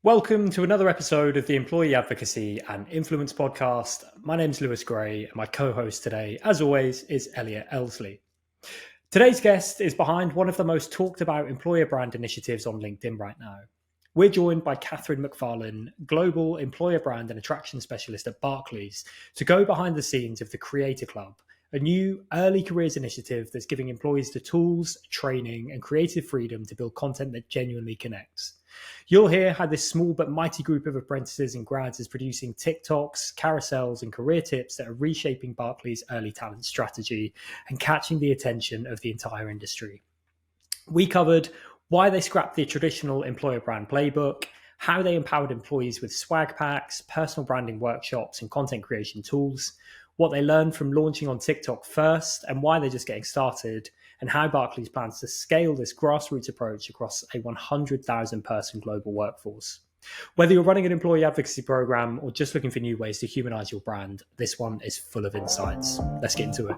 Welcome to another episode of the Employee Advocacy and Influence podcast. My name's Lewis Gray, and my co-host today, as always, is Elliot Elsley. Today's guest is behind one of the most talked about employer brand initiatives on LinkedIn right now. We're joined by Catherine McFarlane, Global Employer Brand and Attraction Specialist at Barclays, to go behind the scenes of the Creator Club, a new early careers initiative that's giving employees the tools, training, and creative freedom to build content that genuinely connects. You'll hear how this small but mighty group of apprentices and grads is producing TikToks, carousels, and career tips that are reshaping Barclays' early talent strategy and catching the attention of the entire industry. We covered why they scrapped the traditional employer brand playbook, how they empowered employees with swag packs, personal branding workshops, and content creation tools, what they learned from launching on TikTok first, and why they're just getting started, and how Barclays plans to scale this grassroots approach across a 100,000 person global workforce. Whether you're running an employee advocacy program or just looking for new ways to humanize your brand, this one is full of insights. Let's get into it.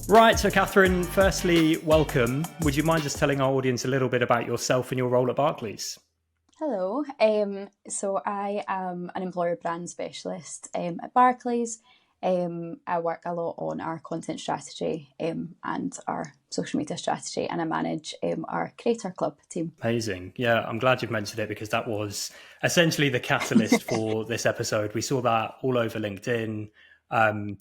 Right, so Catherine, firstly, welcome. Would you mind just telling our audience a little bit about yourself and your role at Barclays? Hello, so I am an employer brand specialist at Barclays. I work a lot on our content strategy and our social media strategy, and I manage our Creator Club team. Amazing. Yeah, I'm glad you've mentioned it because that was essentially the catalyst for this episode. We saw that all over LinkedIn,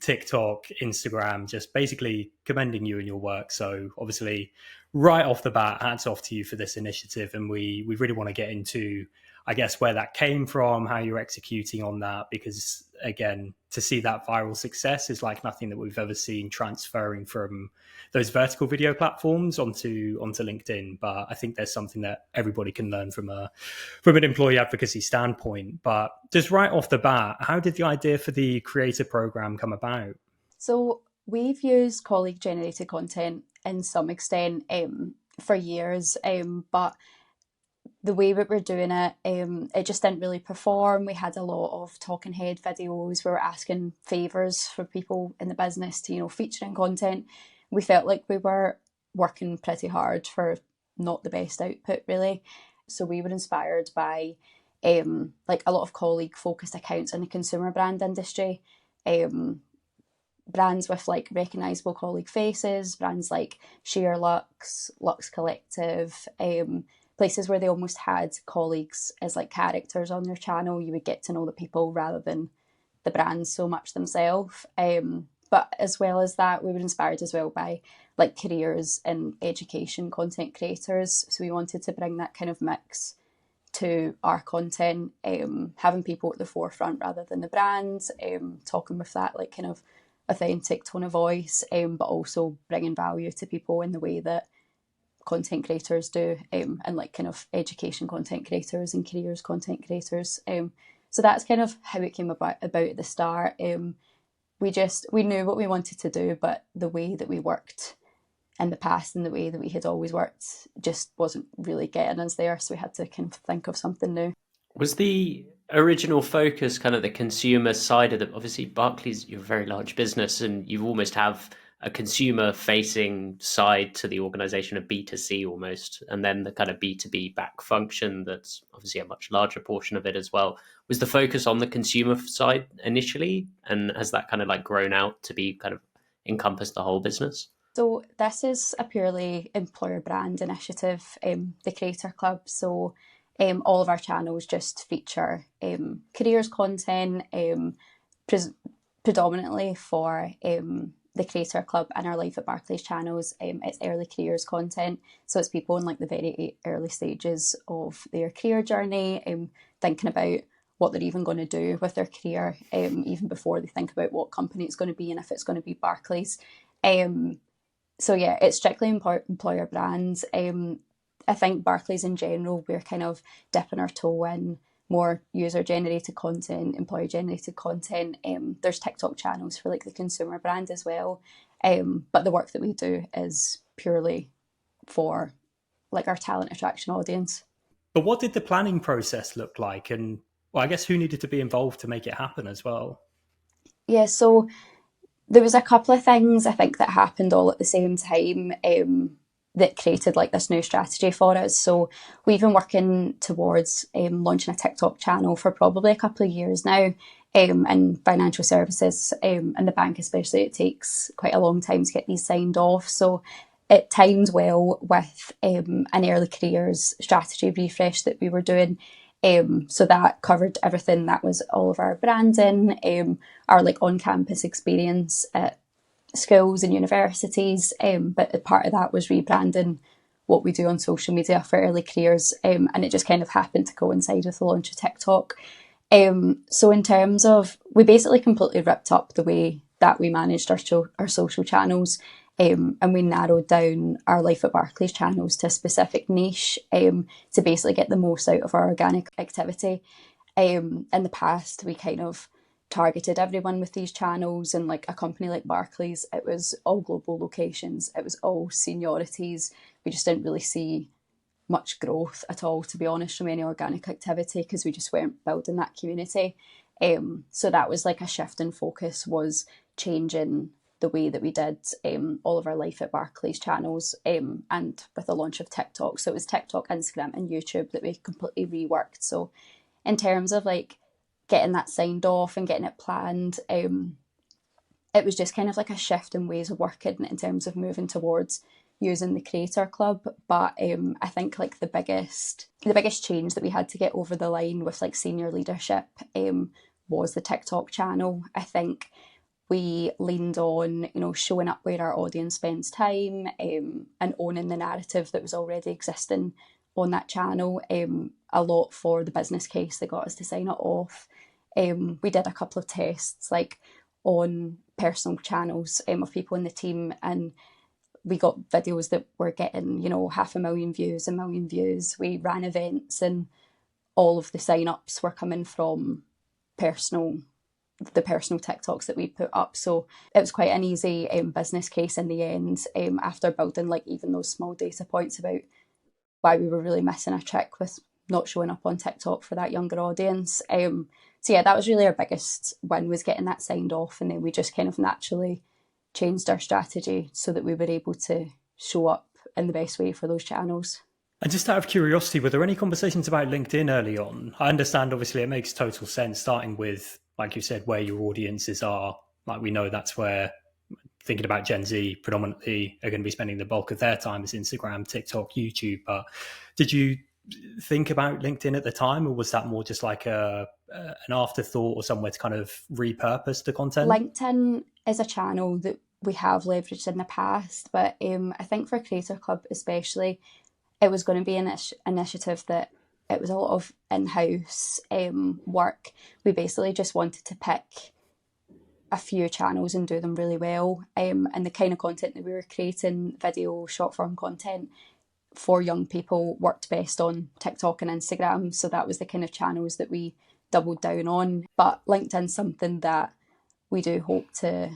TikTok, Instagram, just basically commending you and your work. So obviously, right off the bat, hats off to you for this initiative. And we really want to get into, I guess, where that came from, how you're executing on that, because again, to see that viral success is like nothing that we've ever seen transferring from those vertical video platforms onto LinkedIn. But I think there's something that everybody can learn from an employee advocacy standpoint. But just right off the bat, how did the idea for the creator program come about? So we've used colleague generated content in some extent for years, but the way that we're doing it, it just didn't really perform. We had a lot of talking head videos. We were asking favours for people in the business to, feature in content. We felt like we were working pretty hard for not the best output, really. So we were inspired by like a lot of colleague focused accounts in the consumer brand industry. Brands with like recognisable colleague faces, brands like Sheer Lux, Lux Collective, places where they almost had colleagues as like characters on their channel. You would get to know the people rather than the brands so much themselves. But as well as that, we were inspired as well by like careers and education content creators. So we wanted to bring that kind of mix to our content, having people at the forefront rather than the brands, talking with that like kind of authentic tone of voice, but also bringing value to people in the way that content creators do, and like kind of education content creators and careers content creators. So that's kind of how it came about at the start. We knew what we wanted to do, but the way that we worked in the past and the way that we had always worked just wasn't really getting us there. So we had to kind of think of something new. Was the original focus kind of the consumer side of it? Obviously, Barclays, you're a very large business and you almost have a consumer facing side to the organization, a B2C almost, and then the kind of B2B back function that's obviously a much larger portion of it as well. Was the focus on the consumer side initially, and has that kind of like grown out to be kind of encompass the whole business? So this is a purely employer brand initiative, the Creator Club. So all of our channels just feature careers content, predominantly for the Creator Club and our Life at Barclays channels. It's early careers content, so it's people in like the very early stages of their career journey, thinking about what they're even going to do with their career, even before they think about what company it's going to be and if it's going to be Barclays. So yeah, it's strictly employer brands. I think Barclays in general, we're kind of dipping our toe in more user-generated content, employer-generated content. There's TikTok channels for like the consumer brand as well. But the work that we do is purely for like our talent attraction audience. But what did the planning process look like? And well, I guess who needed to be involved to make it happen as well? Yeah, so there was a couple of things I think that happened all at the same time that created like this new strategy for us. So we've been working towards launching a TikTok channel for probably a couple of years now. In financial services and the bank especially, it takes quite a long time to get these signed off. So it timed well with an early careers strategy refresh that we were doing. So that covered everything. That was all of our branding, our like on-campus experience at schools and universities. But a part of that was rebranding what we do on social media for early careers. And it just kind of happened to coincide with the launch of TikTok. So in terms of, we basically completely ripped up the way that we managed our social channels, and we narrowed down our Life at Barclays channels to a specific niche to basically get the most out of our organic activity. In the past, we kind of targeted everyone with these channels, and like a company like Barclays, it was all global locations, it was all seniorities. We just didn't really see much growth at all, to be honest, from any organic activity because we just weren't building that community. So that was like a shift in focus, was changing the way that we did all of our Life at Barclays channels, and with the launch of TikTok. So it was TikTok, Instagram and YouTube that we completely reworked. So in terms of like getting that signed off and getting it planned, it was just kind of like a shift in ways of working in terms of moving towards using the Creator Club. But I think like the biggest change that we had to get over the line with like senior leadership was the TikTok channel. I think we leaned on, showing up where our audience spends time, and owning the narrative that was already existing on that channel, a lot for the business case that got us to sign it off. We did a couple of tests like on personal channels of people in the team, and we got videos that were getting 500,000 views, 1 million views. We ran events and all of the sign-ups were coming from the personal TikToks that we put up. So it was quite an easy business case in the end, after building like even those small data points about why we were really missing a trick with not showing up on TikTok for that younger audience. So yeah, that was really our biggest win, was getting that signed off, and then we just kind of naturally changed our strategy so that we were able to show up in the best way for those channels. And just out of curiosity, were there any conversations about LinkedIn early on? I understand, obviously, it makes total sense, starting with, like you said, where your audiences are. Like we know that's where, thinking about Gen Z predominantly, are going to be spending the bulk of their time is Instagram, TikTok, YouTube. But did you think about LinkedIn at the time, or was that more just like an afterthought or somewhere to kind of repurpose the content? LinkedIn is a channel that we have leveraged in the past, but I think for Creator Club especially, it was going to be an initiative that it was a lot of in-house work. We basically just wanted to pick a few channels and do them really well, and the kind of content that we were creating, video, short form content for young people, worked best on TikTok and Instagram. So that was the kind of channels that we doubled down on. But LinkedIn's something that we do hope to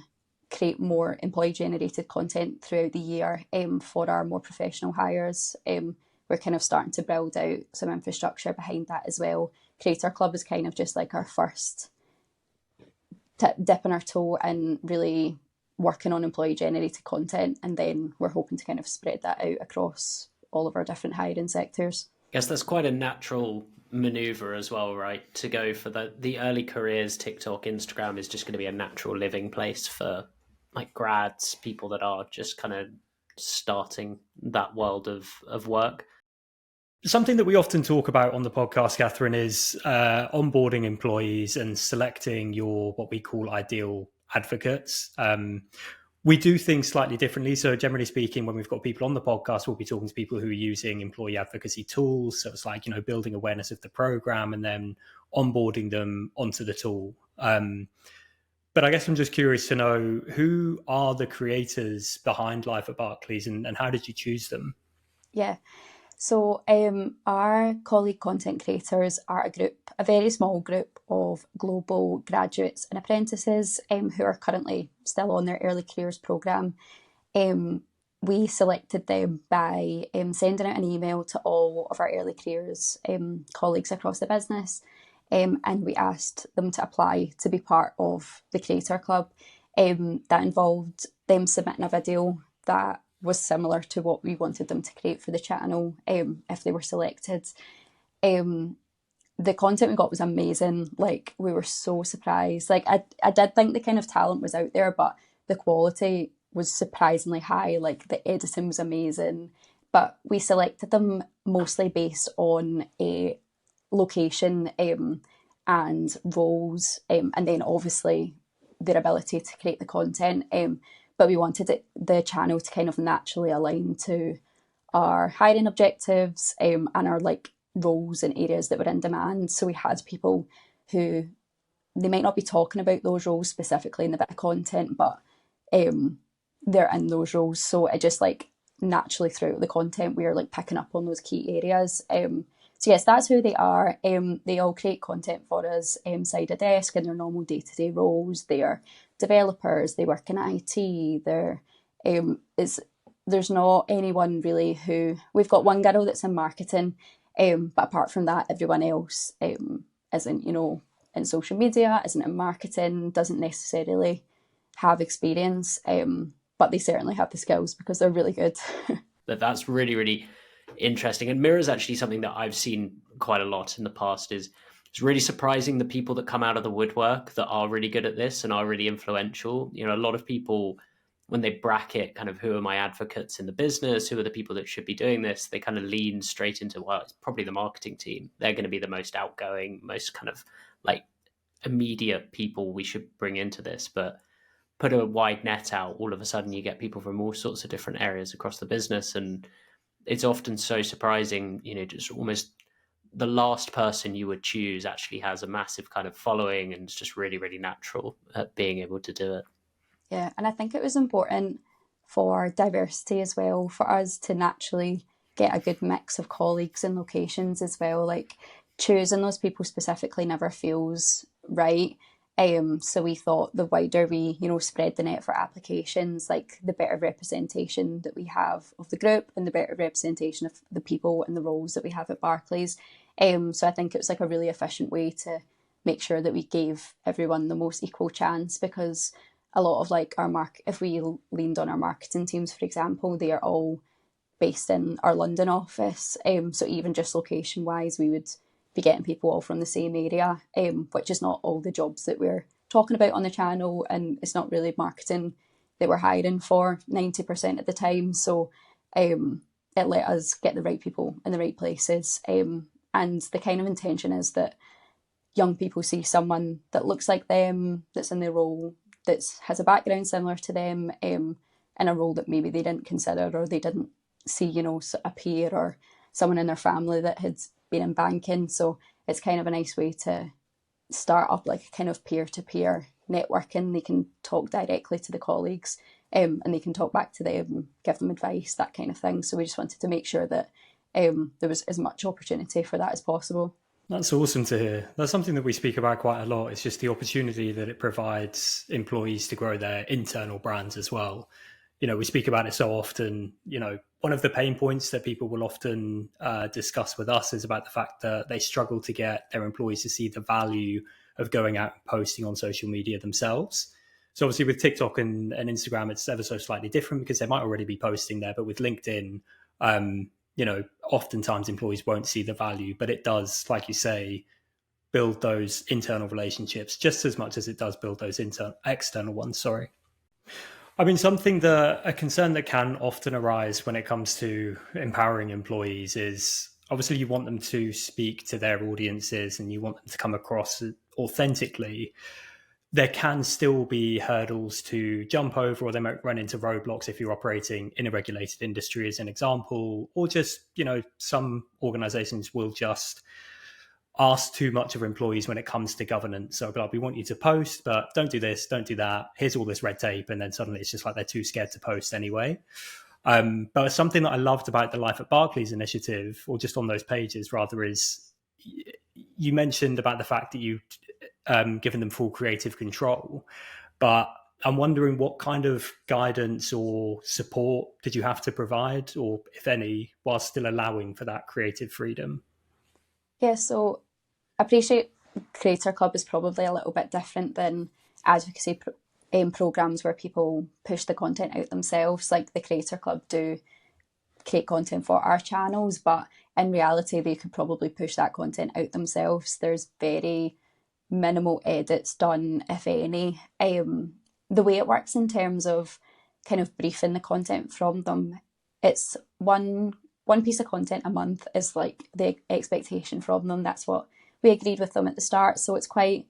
create more employee generated content throughout the year for our more professional hires. We're kind of starting to build out some infrastructure behind that as well. Creator Club is kind of just like our first dipping our toe and really working on employee generated content, and then we're hoping to kind of spread that out across all of our different hiring sectors. I guess that's quite a natural maneuver as well, right? To go for the early careers. TikTok, Instagram is just going to be a natural living place for like grads, people that are just kind of starting that world of work. Something that we often talk about on the podcast, Catherine, is onboarding employees and selecting your what we call ideal advocates. We do things slightly differently. So generally speaking, when we've got people on the podcast, we'll be talking to people who are using employee advocacy tools. So it's like, building awareness of the program and then onboarding them onto the tool. But I guess I'm just curious to know, who are the creators behind Life at Barclays, and how did you choose them? Yeah. So our colleague content creators are a very small group of global graduates and apprentices who are currently still on their early careers programme. we selected them by sending out an email to all of our early careers colleagues across the business, and we asked them to apply to be part of the Creator Club. That involved them submitting a video that was similar to what we wanted them to create for the channel if they were selected. The content we got was amazing. Like, we were so surprised. Like, I did think the kind of talent was out there, but the quality was surprisingly high. Like, the editing was amazing. But we selected them mostly based on a location and roles, and then obviously their ability to create the content. But we wanted the channel to kind of naturally align to our hiring objectives and our like roles and areas that were in demand. So we had people who, they might not be talking about those roles specifically in the bit of content, but they're in those roles. So it just like naturally throughout the content we're like picking up on those key areas. So yes, that's who they are. They all create content for us side a desk in their normal day-to-day roles. They are developers, they work in IT, there's not anyone really who, we've got one girl that's in marketing, but apart from that, everyone else isn't, in social media, isn't in marketing, doesn't necessarily have experience, but they certainly have the skills because they're really good. That's really, really interesting. And mirrors actually something that I've seen quite a lot in the past. It's really surprising the people that come out of the woodwork that are really good at this and are really influential. A lot of people, when they bracket kind of who are my advocates in the business, who are the people that should be doing this, they kind of lean straight into, well, it's probably the marketing team. They're going to be the most outgoing, most kind of like immediate people we should bring into this. But put a wide net out, all of a sudden you get people from all sorts of different areas across the business. And it's often so surprising, just almost the last person you would choose actually has a massive kind of following and it's just really, really natural at being able to do it. Yeah, and I think it was important for diversity as well, for us to naturally get a good mix of colleagues and locations as well. Like, choosing those people specifically never feels right. So we thought the wider we, spread the net for applications, like the better representation that we have of the group and the better representation of the people and the roles that we have at Barclays. So I think it was like a really efficient way to make sure that we gave everyone the most equal chance, because a lot of like if we leaned on our marketing teams, for example, they are all based in our London office. So even just location wise, we would be getting people all from the same area, which is not all the jobs that we're talking about on the channel, and it's not really marketing that we're hiring for 90% of the time. So it let us get the right people in the right places. And the kind of intention is that young people see someone that looks like them, that's in their role, that has a background similar to them, in a role that maybe they didn't consider or they didn't see, a peer or someone in their family that had been in banking. So it's kind of a nice way to start up like a kind of peer-to-peer networking. They can talk directly to the colleagues, and they can talk back to them, give them advice, that kind of thing. So we just wanted to make sure that there was as much opportunity for that as possible. That's awesome to hear. That's something that we speak about quite a lot. It's just the opportunity that it provides employees to grow their internal brands as well. We speak about it so often. One of the pain points that people will often discuss with us is about the fact that they struggle to get their employees to see the value of going out and posting on social media themselves. So obviously with TikTok and Instagram, it's ever so slightly different because they might already be posting there. But with LinkedIn, oftentimes employees won't see the value, but it does, like you say, build those internal relationships just as much as it does build those external ones. Sorry. I mean, a concern that can often arise when it comes to empowering employees is obviously you want them to speak to their audiences and you want them to come across authentically. There can still be hurdles to jump over, or they might run into roadblocks if you're operating in a regulated industry, as an example, or just, some organizations will just ask too much of employees when it comes to governance. So we want you to post, but don't do this, don't do that. Here's all this red tape. And then suddenly it's just like they're too scared to post anyway. But something that I loved about the Life at Barclays initiative, or just on those pages rather, is you mentioned about the fact that you've given them full creative control. But I'm wondering what kind of guidance or support did you have to provide, or if any, while still allowing for that creative freedom? Yeah, so I appreciate Creator Club is probably a little bit different than advocacy programs where people push the content out themselves. Like the Creator Club do create content for our channels, but in reality, they could probably push that content out themselves. There's very minimal edits done, if any. The way it works in terms of kind of briefing the content from them, it's one piece of content a month is like the expectation from them. That's what we agreed with them at the start. So it's quite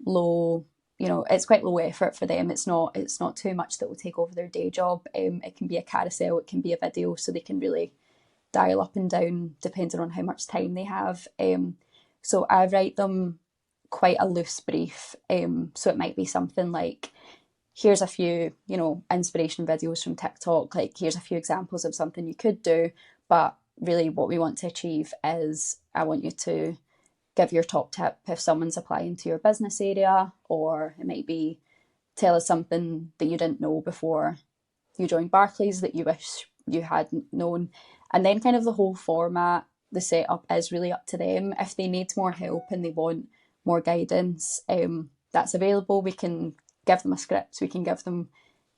low, it's quite low effort for them. It's not too much that will take over their day job. It can be a carousel, it can be a video, so they can really dial up and down depending on how much time they have. So I write them quite a loose brief. So it might be something like, here's a few, inspiration videos from TikTok, like here's a few examples of something you could do, but really what we want to achieve is I want you to give your top tip if someone's applying to your business area, or it might be tell us something that you didn't know before you joined Barclays that you wish you hadn't known. And then kind of the whole format, the setup is really up to them. If they need more help and they want more guidance, that's available. We can give them a script, we can give them,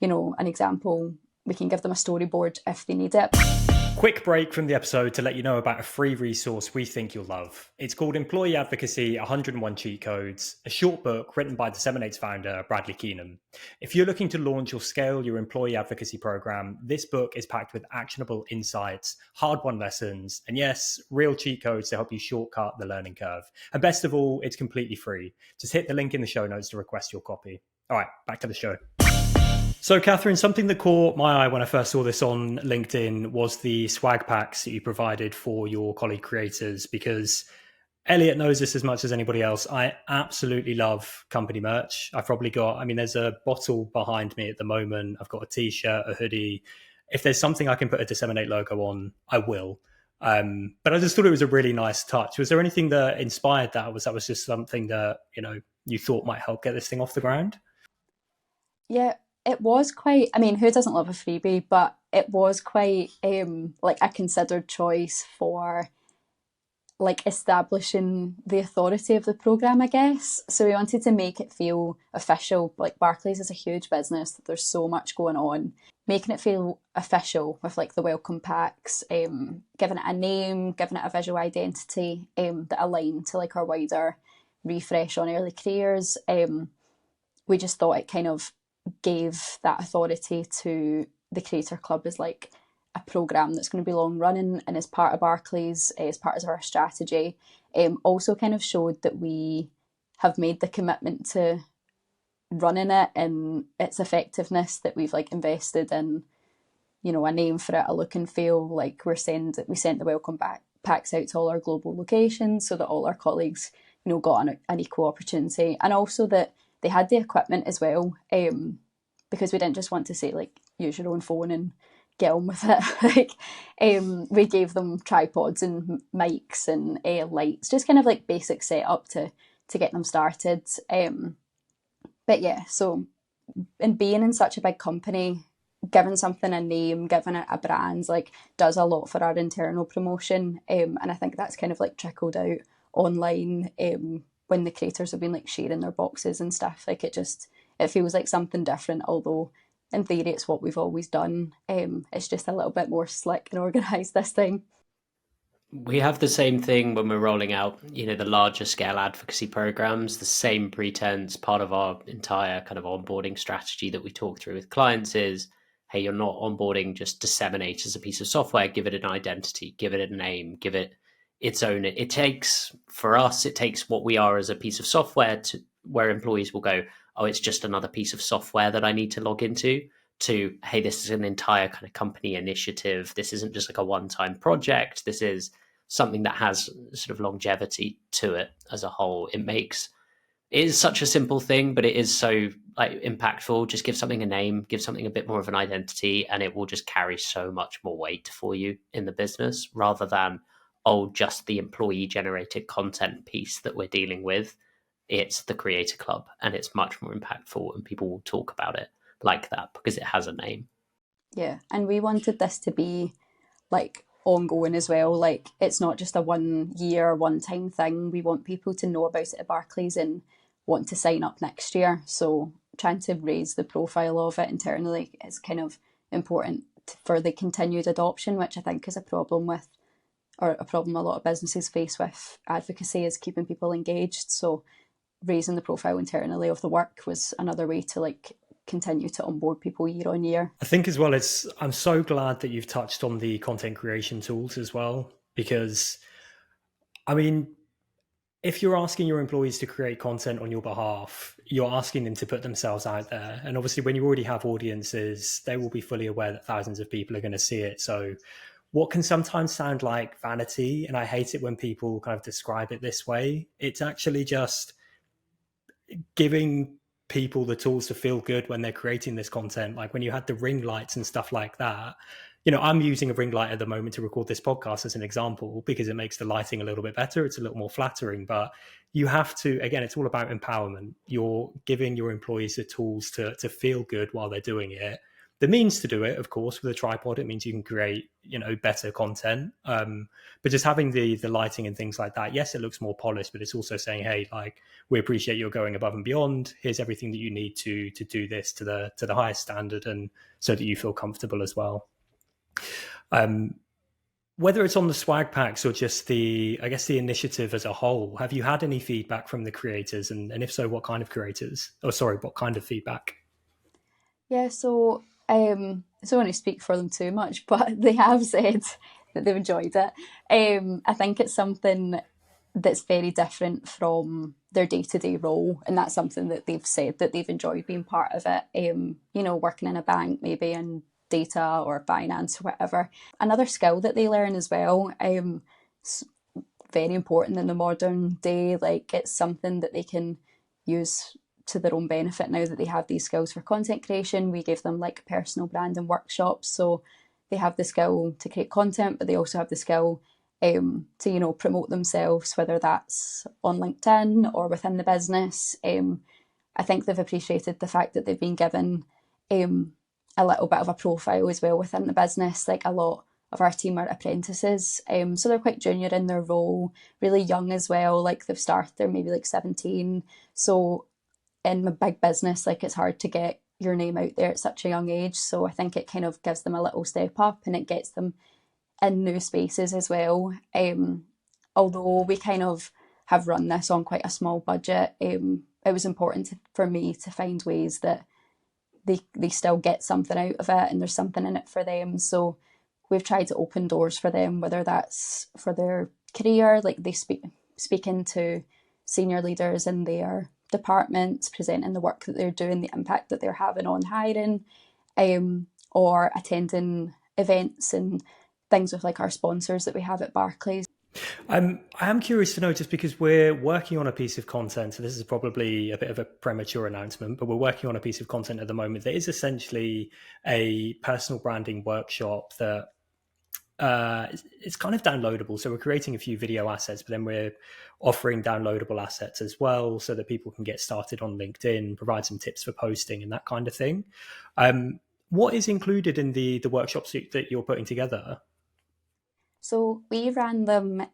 an example, we can give them a storyboard if they need it. Quick break from the episode to let you know about a free resource we think you'll love. It's called Employee Advocacy 101 Cheat Codes, a short book written by Disseminate's founder, Bradley Keenan. If you're looking to launch or scale your employee advocacy program, this book is packed with actionable insights, hard-won lessons, and yes, real cheat codes to help you shortcut the learning curve. And best of all, it's completely free. Just hit the link in the show notes to request your copy. All right, back to the show. So, Catherine, something that caught my eye when I first saw this on LinkedIn was the swag packs that you provided for your colleague creators, because Elliot knows this as much as anybody else. I absolutely love company merch. I've probably got, there's a bottle behind me at the moment. I've got a t-shirt, a hoodie. If there's something I can put a Disseminate logo on, I will. But I just thought it was a really nice touch. Was there anything that inspired that? Was just something that, you thought might help get this thing off the ground? Yeah, it was quite, who doesn't love a freebie, but it was quite like a considered choice for like establishing the authority of the programme, I guess. So we wanted to make it feel official. Like Barclays is a huge business, there's so much going on. Making it feel official with like the welcome packs, giving it a name, giving it a visual identity that align to like our wider refresh on early careers. We just thought it kind of gave that authority to the Creator Club as like a programme that's going to be long running and as part of Barclays, as part of our strategy. Also kind of showed that we have made the commitment to running it and its effectiveness, that we've like invested in, a name for it, a look and feel. Like we sent the welcome packs out to all our global locations so that all our colleagues, got an equal opportunity, and also that they had the equipment as well, because we didn't just want to say like use your own phone and get on with it. We gave them tripods and mics and lights, just kind of like basic setup to get them started. But yeah, so in being in such a big company, giving something a name, giving it a brand, like does a lot for our internal promotion. And I think that's kind of like trickled out online when the creators have been like sharing their boxes and stuff. Like it feels like something different, although in theory it's what we've always done. It's just a little bit more slick and organised this time. We have the same thing when we're rolling out, the larger scale advocacy programs. The same pretense, part of our entire kind of onboarding strategy that we talk through with clients is, hey, you're not onboarding just Disseminate as a piece of software. Give it an identity, give it a name, give it its own. It takes what we are as a piece of software to where employees will go, oh, it's just another piece of software that I need to log into, to, hey, this is an entire kind of company initiative. This isn't just like a one-time project. This is something that has sort of longevity to it as a whole. It is such a simple thing, but it is so like impactful. Just give something a name, give something a bit more of an identity, and it will just carry so much more weight for you in the business, rather than, oh, just the employee generated content piece that we're dealing with. It's the Creator Club, and it's much more impactful and people will talk about it. like that because it has a name. Yeah, and we wanted this to be like ongoing as well. Like it's not just a 1 year, one time thing. We want people to know about it at Barclays and want to sign up next year. So trying to raise the profile of it internally is kind of important for the continued adoption, which I think is a problem with, or a problem a lot of businesses face with advocacy, is keeping people engaged. So raising the profile internally of the work was another way to like continue to onboard people year on year. I think as well, I'm so glad that you've touched on the content creation tools as well, because I mean, if you're asking your employees to create content on your behalf, you're asking them to put themselves out there. And obviously, when you already have audiences, they will be fully aware that thousands of people are going to see it. So what can sometimes sound like vanity, and I hate it when people kind of describe it this way, it's actually just giving people the tools to feel good when they're creating this content. Like when you had the ring lights and stuff like that, you know, I'm using a ring light at the moment to record this podcast as an example because it makes the lighting a little bit better. It's a little more flattering, but you have to, again, it's all about empowerment. You're giving your employees the tools to feel good while they're doing it. The means to do it, of course, with a tripod, it means you can create, you know, better content. But just having the lighting and things like that, yes, it looks more polished, but it's also saying, hey, like, we appreciate you're going above and beyond. Here's everything that you need to do this to the highest standard, and so that you feel comfortable as well. Whether it's on the swag packs or just the initiative as a whole, have you had any feedback from the creators? And if so, what kind of creators? Oh, sorry, what kind of feedback? Yeah, so I don't want to speak for them too much, but they have said that they've enjoyed it. I think it's something that's very different from their day-to-day role, and that's something that they've said that they've enjoyed being part of it. You know, working in a bank maybe in data or finance or whatever. Another skill that they learn as well, very important in the modern day. Like it's something that they can use to their own benefit now that they have these skills for content creation. We give them like personal branding workshops, so they have the skill to create content, but they also have the skill to, you know, promote themselves, whether that's on LinkedIn or within the business. I think they've appreciated the fact that they've been given a little bit of a profile as well within the business. Like a lot of our team are apprentices, so they're quite junior in their role, really young as well. Like they've started, they're maybe like 17. So in a big business, like it's hard to get your name out there at such a young age. So I think it kind of gives them a little step up and it gets them in new spaces as well. Although we kind of have run this on quite a small budget, it was important for me to find ways that they still get something out of it and there's something in it for them. So we've tried to open doors for them, whether that's for their career, like they speaking to senior leaders in their departments, presenting the work that they're doing, the impact that they're having on hiring, or attending events and things with like our sponsors that we have at Barclays. I am curious to know, just because we're working on a piece of content, so this is probably a bit of a premature announcement, but we're working on a piece of content at the moment that is essentially a personal branding workshop that it's kind of downloadable. So we're creating a few video assets, but then we're offering downloadable assets as well so that people can get started on LinkedIn, provide some tips for posting and that kind of thing. What is included in the workshops that you're putting together? So we ran them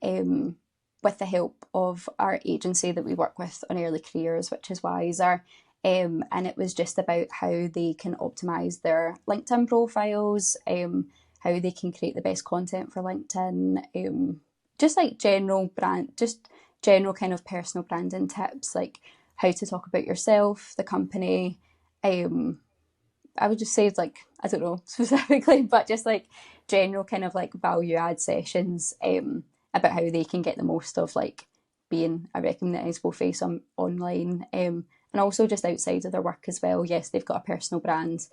with the help of our agency that we work with on early careers, which is Wiser. And it was just about how they can optimize their LinkedIn profiles, how they can create the best content for LinkedIn, just like general kind of personal branding tips, like how to talk about yourself, the company. I would just say, like, I don't know specifically, but just like general kind of like value add sessions about how they can get the most of like being a recognisable face online, and also just outside of their work as well. Yes, they've got a personal brand,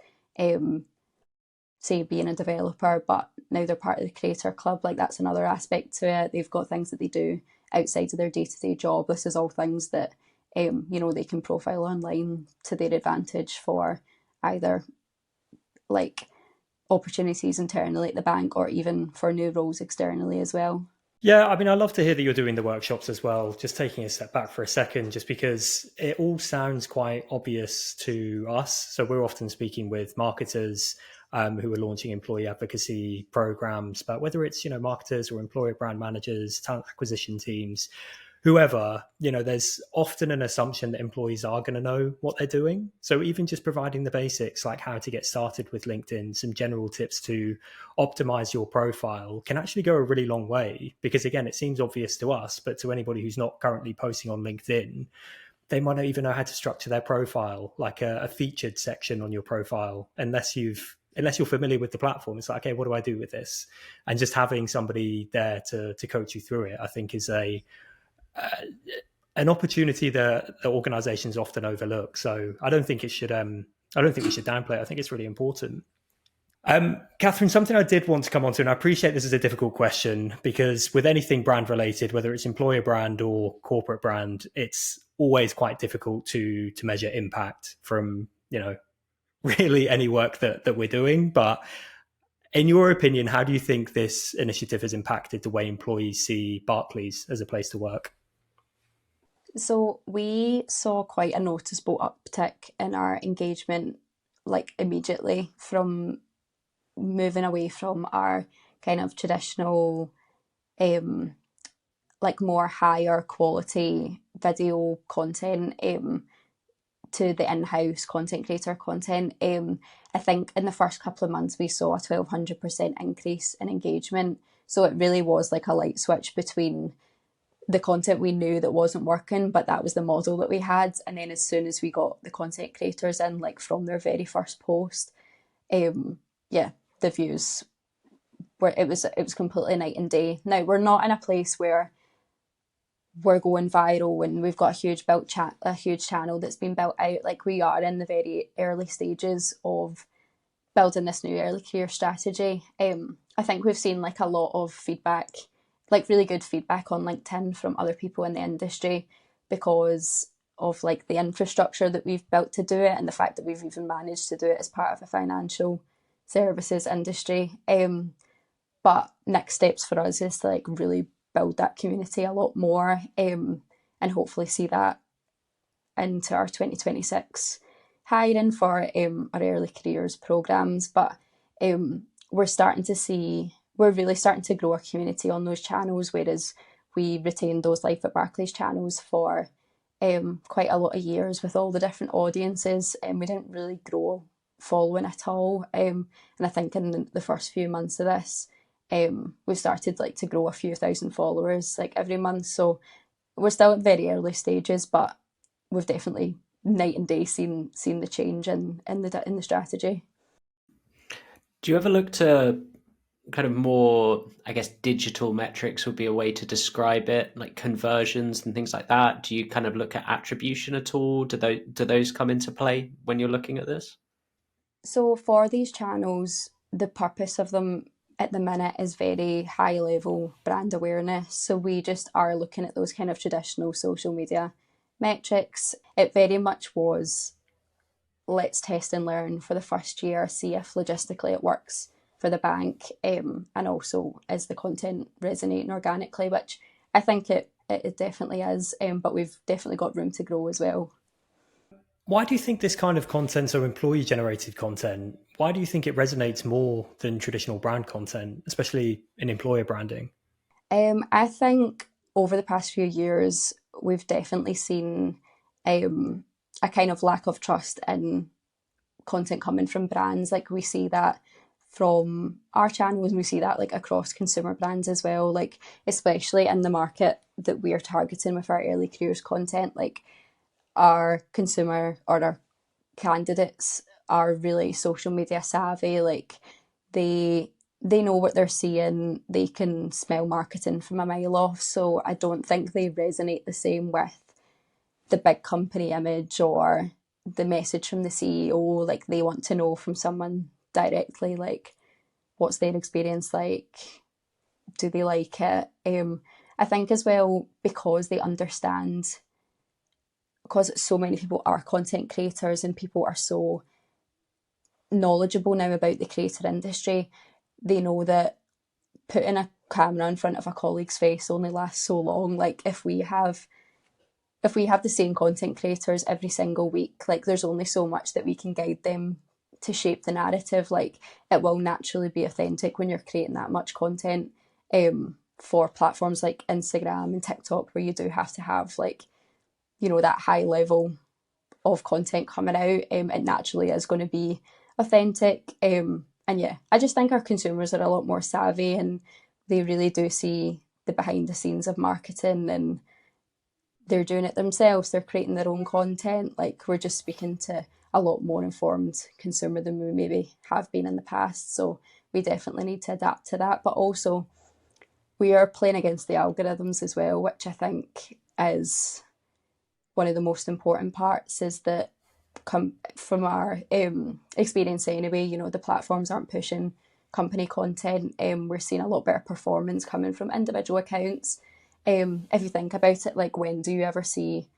say being a developer, but now they're part of the creator club. Like that's another aspect to it. They've got things that they do outside of their day-to-day job. This is all things that you know, they can profile online to their advantage for either like opportunities internally at the bank or even for new roles externally as well. Yeah, I mean, I love to hear that you're doing the workshops as well. Just taking a step back for a second, just because it all sounds quite obvious to us. So we're often speaking with marketers who are launching employee advocacy programs, but whether it's marketers or employer brand managers, talent acquisition teams, whoever, there's often an assumption that employees are going to know what they're doing. So even just providing the basics, like how to get started with LinkedIn, some general tips to optimize your profile, can actually go a really long way. Because again, it seems obvious to us, but to anybody who's not currently posting on LinkedIn, they might not even know how to structure their profile, like a featured section on your profile, unless you're familiar with the platform. It's like, okay, what do I do with this? And just having somebody there to coach you through it, I think, is uh, an opportunity that the organizations often overlook. So I don't think it should. I don't think we should downplay it. I think it's really important. Catherine, something I did want to come on to, and I appreciate this is a difficult question because with anything brand related, whether it's employer brand or corporate brand, it's always quite difficult to measure impact from really any work that we're doing. But in your opinion, how do you think this initiative has impacted the way employees see Barclays as a place to work? So we saw quite a noticeable uptick in our engagement, like immediately from moving away from our kind of traditional, um, like more higher quality video content, to the in-house content creator content. I think in the first couple of months we saw a 1,200% increase in engagement. So it really was like a light switch between the content we knew that wasn't working, but that was the model that we had. And then as soon as we got the content creators in, like from their very first post, yeah, the views were it was completely night and day. Now we're not in a place where we're going viral and we've got a huge channel that's been built out. Like we are in the very early stages of building this new early career strategy. I think we've seen like a lot of feedback, like really good feedback on LinkedIn from other people in the industry because of like the infrastructure that we've built to do it and the fact that we've even managed to do it as part of a financial services industry. But next steps for us is to like really build that community a lot more, and hopefully see that into our 2026 hiring for our early careers programs. But we're really starting to grow our community on those channels, whereas we retained those Life at Barclays channels for quite a lot of years with all the different audiences, and we didn't really grow following at all. And I think in the first few months of this, we started like to grow a few thousand followers like every month. So we're still at very early stages, but we've definitely night and day seen the change in the strategy. Do you ever look to kind of more, I guess, digital metrics would be a way to describe it, like conversions and things like that? Do you kind of look at attribution at all? Do those come into play when you're looking at this? So for these channels, the purpose of them at the minute is very high level brand awareness. So we just are looking at those kind of traditional social media metrics. It very much was, let's test and learn for the first year, see if logistically it works for the bank, and also is the content resonating organically, which I think it definitely is, but we've definitely got room to grow as well. Why do you think this kind of content, so employee generated content, why do you think it resonates more than traditional brand content, especially in employer branding? I think over the past few years, we've definitely seen a kind of lack of trust in content coming from brands. Like we see that from our channels, and we see that like across consumer brands as well, like especially in the market that we're targeting with our early careers content. Like our consumer or our candidates are really social media savvy. Like they know what they're seeing, they can smell marketing from a mile off. So I don't think they resonate the same with the big company image or the message from the CEO. Like they want to know from someone directly, like what's their experience like, do they like it. I think as well, because they understand, because so many people are content creators and people are so knowledgeable now about the creator industry, they know that putting camera in front of a colleague's face only lasts so long. Like if we have the same content creators every single week, like there's only so much that we can guide them to shape the narrative. Like it will naturally be authentic when you're creating that much content for platforms like Instagram and TikTok, where you do have to have like, you know, that high level of content coming out. It naturally is going to be authentic. And yeah, I just think our consumers are a lot more savvy, and they really do see the behind the scenes of marketing, and they're doing it themselves. They're creating their own content. Like we're just speaking to a lot more informed consumer than we maybe have been in the past. So we definitely need to adapt to that. But also we are playing against the algorithms as well, which I think is one of the most important parts. Is that come from our experience anyway, you know, the platforms aren't pushing company content. We're seeing a lot better performance coming from individual accounts. If you think about it, like when do you ever see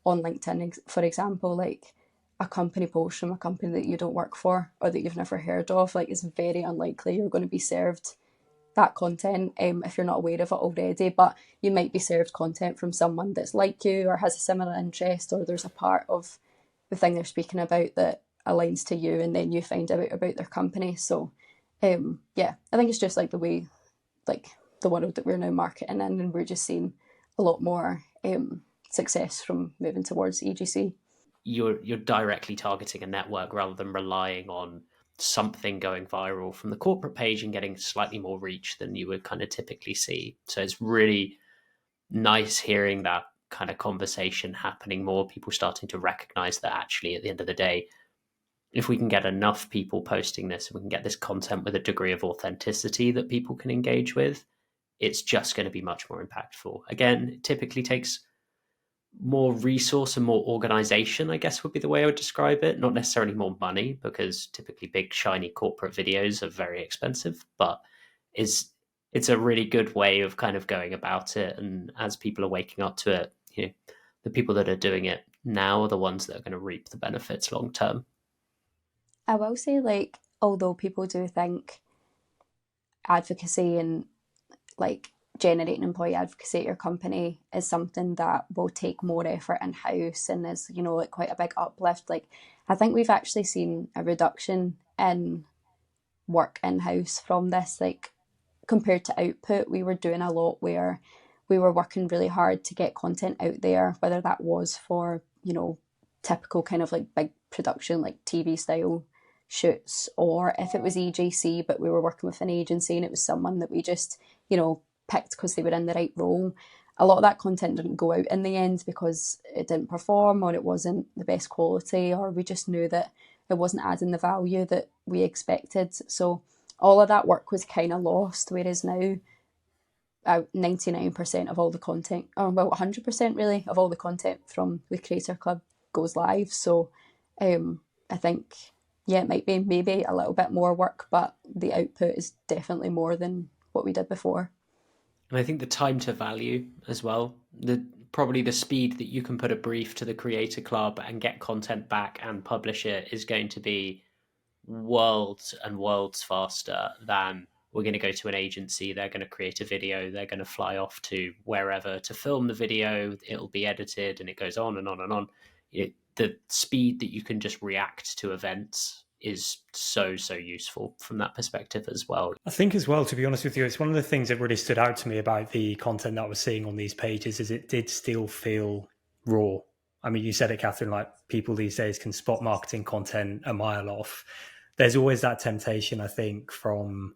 on LinkedIn, for example, like a company post from a company that you don't work for or that you've never heard of? Like it's very unlikely you're going to be served that content if you're not aware of it already, but you might be served content from someone that's like you or has a similar interest, or there's a part of the thing they're speaking about that aligns to you, and then you find out about their company. So yeah, I think it's just like the way, like the world that we're now marketing in, and we're just seeing a lot more success from moving towards EGC. You're directly targeting a network rather than relying on something going viral from the corporate page and getting slightly more reach than you would kind of typically see. So it's really nice hearing that kind of conversation happening more, people starting to recognize that actually at the end of the day, if we can get enough people posting this and we can get this content with a degree of authenticity that people can engage with, it's just going to be much more impactful. Again, it typically takes more resource and more organization, I guess would be the way I would describe it. Not necessarily more money, because typically big shiny corporate videos are very expensive, but it's a really good way of kind of going about it. And as people are waking up to it, you know, the people that are doing it now are the ones that are going to reap the benefits long term. I will say, like, although people do think advocacy and like generating employee advocacy at your company is something that will take more effort in house and is, you know, like quite a big uplift, like I think we've actually seen a reduction in work in house from this. Like compared to output, we were doing a lot where we were working really hard to get content out there, whether that was for, you know, typical kind of like big production, like TV style shoots, or if it was EJC, but we were working with an agency and it was someone that we just, you know, picked because they were in the right role. A lot of that content didn't go out in the end because it didn't perform, or it wasn't the best quality, or we just knew that it wasn't adding the value that we expected. So all of that work was kind of lost, whereas now 99% of all the content, or well, 100% really, of all the content from the Creator Club goes live. So I think, yeah, it might be maybe a little bit more work, but the output is definitely more than what we did before. And I think the time to value as well, probably the speed that you can put a brief to the Creator Club and get content back and publish it is going to be worlds and worlds faster than we're going to go to an agency, they're going to create a video, they're going to fly off to wherever to film the video, it'll be edited, and it goes on and on and on. The speed that you can just react to events is so useful from that perspective as well. I think as well, to be honest with you, it's one of the things that really stood out to me about the content that I was seeing on these pages is it did still feel raw. I mean, you said it, Catherine, like people these days can spot marketing content a mile off. There's always that temptation, I think, from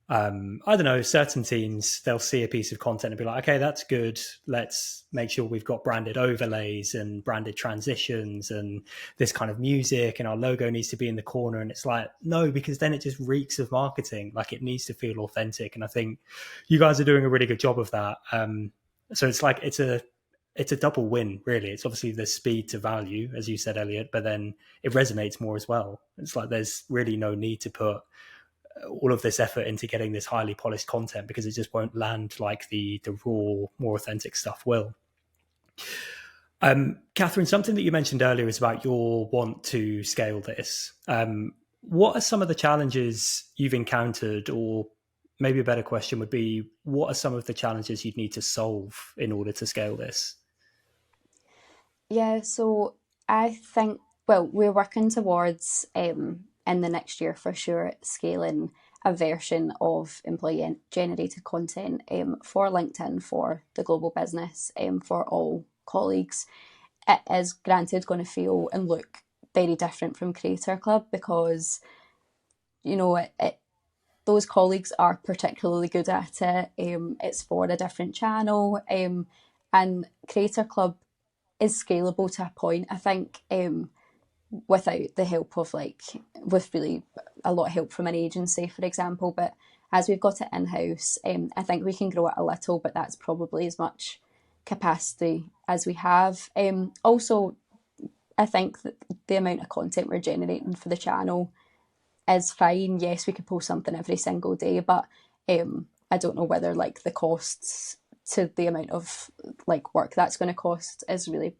I don't know, certain teams, they'll see a piece of content and be like, okay, that's good. Let's make sure we've got branded overlays and branded transitions and this kind of music, and our logo needs to be in the corner. And it's like, no, because then it just reeks of marketing. Like it needs to feel authentic. And I think you guys are doing a really good job of that. So it's like, it's a double win, really. It's obviously the speed to value, as you said, Elliot, but then it resonates more as well. It's like, there's really no need to put all of this effort into getting this highly polished content because it just won't land like the raw, more authentic stuff will. Catherine, something that you mentioned earlier is about your want to scale this. What are some of the challenges you've encountered, or maybe a better question would be, what are some of the challenges you'd need to solve in order to scale this? Yeah, so I think, well, we're working towards in the next year for sure scaling a version of employee generated content for LinkedIn for the global business for all colleagues. It is granted going to feel and look very different from Creator Club because, you know, those colleagues are particularly good at it. It's for a different channel, and Creator Club is scalable to a point. I think without the help of with really a lot of help from an agency, for example. But as we've got it in house, I think we can grow it a little, but that's probably as much capacity as we have. Also, I think that the amount of content we're generating for the channel is fine. Yes, we could post something every single day, but I don't know whether the costs to the amount of work that's going to cost is really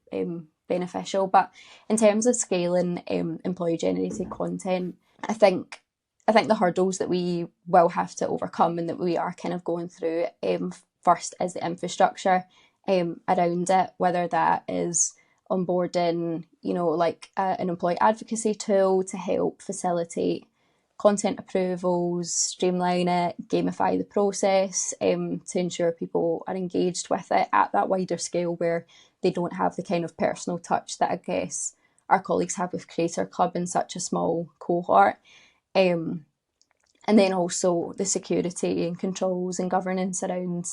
beneficial. But in terms of scaling employee generated content, I think the hurdles that we will have to overcome and that we are kind of going through first is the infrastructure around it, whether that is onboarding, an employee advocacy tool to help facilitate content approvals, streamline it, gamify the process to ensure people are engaged with it at that wider scale where they don't have the kind of personal touch that I guess our colleagues have with Creator Club in such a small cohort. And then also the security and controls and governance around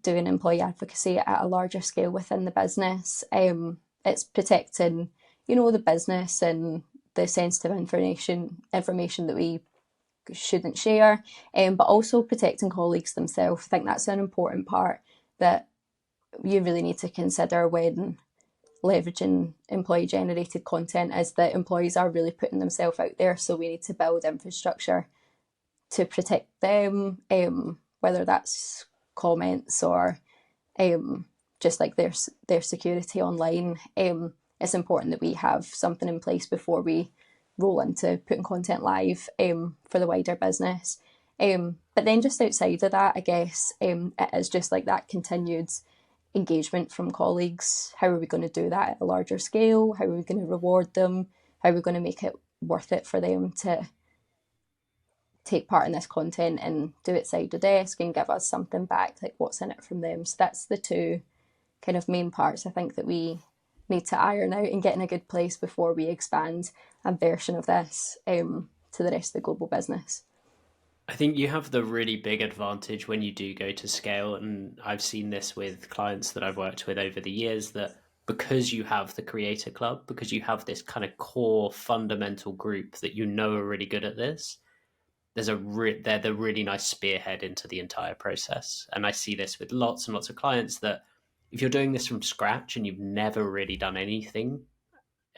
doing employee advocacy at a larger scale within the business. It's protecting, the business and the sensitive information that we shouldn't share, but also protecting colleagues themselves. I think that's an important part that you really need to consider when leveraging employee generated content, is that employees are really putting themselves out there, so we need to build infrastructure to protect them, whether that's comments or just their security online. It's important that we have something in place before we roll into putting content live for the wider business. But then just outside of that, I guess it is just that continued engagement from colleagues. How are we going to do that at a larger scale? How are we going to reward them? How are we going to make it worth it for them to take part in this content and do it side the desk and give us something back, what's in it from them? So that's the two kind of main parts I think that we need to iron out and get in a good place before we expand a version of this to the rest of the global business. I think you have the really big advantage when you do go to scale, and I've seen this with clients that I've worked with over the years, that because you have the Creator Club, because you have this kind of core fundamental group that are really good at this, they're the really nice spearhead into the entire process. And I see this with lots and lots of clients, that if you're doing this from scratch and you've never really done anything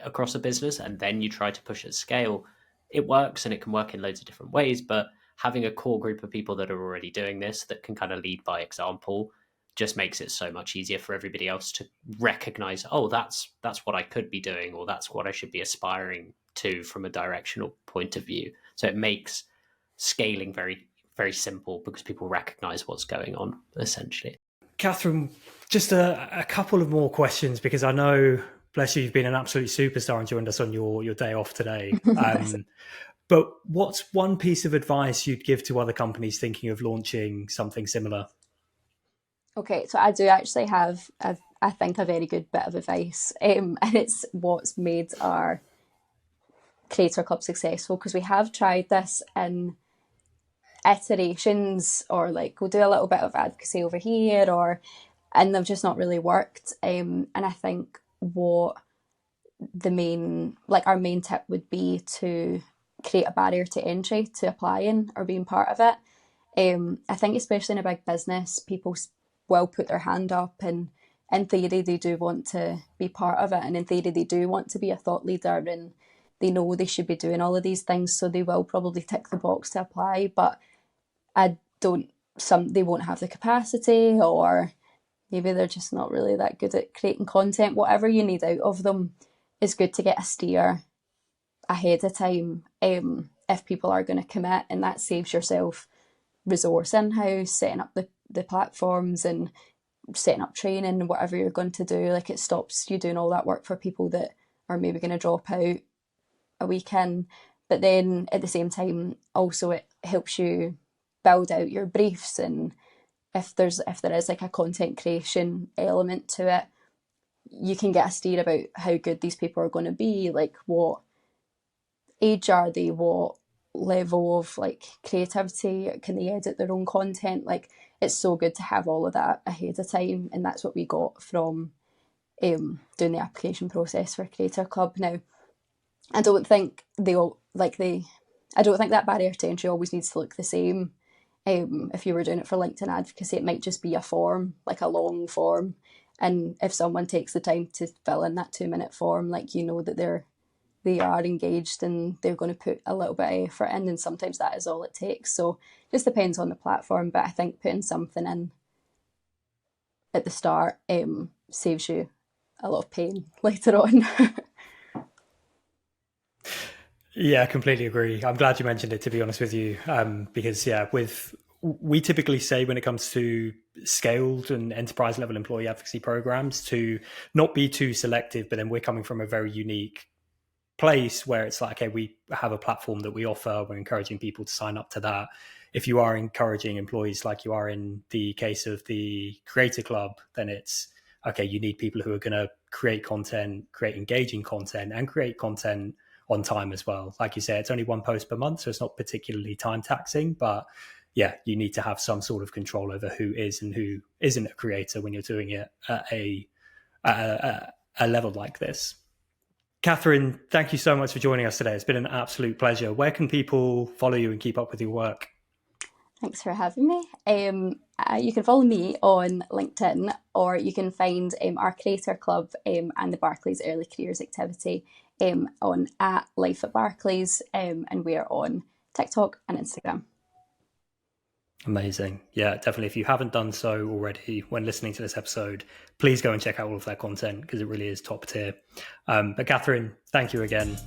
across a business and then you try to push at scale, it works, and it can work in loads of different ways. But having a core group of people that are already doing this, that can kind of lead by example, just makes it so much easier for everybody else to recognize, oh, that's what I could be doing, or that's what I should be aspiring to from a directional point of view. So it makes scaling very, very simple because people recognize what's going on, essentially. Catherine, just a couple of more questions, because I know, bless you, you've been an absolute superstar and joined us on your day off today. But what's one piece of advice you'd give to other companies thinking of launching something similar? Okay, so I do actually have, I think, a very good bit of advice, and it's what's made our Creator Club successful, because we have tried this in iterations, or we'll do a little bit of advocacy over here, and they've just not really worked. And I think what our main tip would be to create a barrier to entry to applying or being part of it. I think especially in a big business, people will put their hand up, and in theory they do want to be part of it, and in theory they do want to be a thought leader, and they know they should be doing all of these things, so they will probably tick the box to apply. But they won't have the capacity, or maybe they're just not really that good at creating content. Whatever you need out of them, is good to get a steer ahead of time if people are going to commit, and that saves yourself resource in-house, setting up the platforms and setting up training and whatever you're going to do. Like, it stops you doing all that work for people that are maybe going to drop out a week in. But then at the same time, also it helps you build out your briefs, and if there is like a content creation element to it, you can get a steer about how good these people are going to be, like what age are they, what level of like creativity, can they edit their own content. Like, it's so good to have all of that ahead of time, and that's what we got from doing the application process for Creator Club. Now, I don't think I don't think that barrier to entry always needs to look the same. If you were doing it for LinkedIn advocacy, it might just be a form, like a long form. And if someone takes the time to fill in that 2-minute form, like, you know that they are engaged and they're going to put a little bit of effort in, and sometimes that is all it takes. So it just depends on the platform, but I think putting something in at the start saves you a lot of pain later on. Yeah, I completely agree. I'm glad you mentioned it, to be honest with you, because we typically say when it comes to scaled and enterprise level employee advocacy programs to not be too selective, but then we're coming from a very unique place where it's like, okay, we have a platform that we offer, we're encouraging people to sign up to that. If you are encouraging employees like you are in the case of the Creator Club, then it's okay, you need people who are going to create content, create engaging content, and create content on time as well. Like you said, it's only one post per month, so it's not particularly time taxing, but yeah, you need to have some sort of control over who is and who isn't a creator when you're doing it at a level like this. Catherine, thank you so much for joining us today. It's been an absolute pleasure. Where can people follow you and keep up with your work? Thanks for having me. You can follow me on LinkedIn, or you can find our Creator Club and the Barclays Early Careers activity on @Life@Barclays, and we're on TikTok and Instagram. Amazing. Yeah, definitely. If you haven't done so already when listening to this episode, please go and check out all of their content because it really is top tier. But Catherine, thank you again.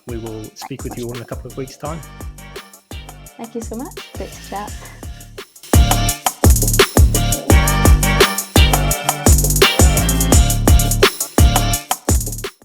We will speak with you all in a couple of weeks' time. Thank you so much. Great to chat.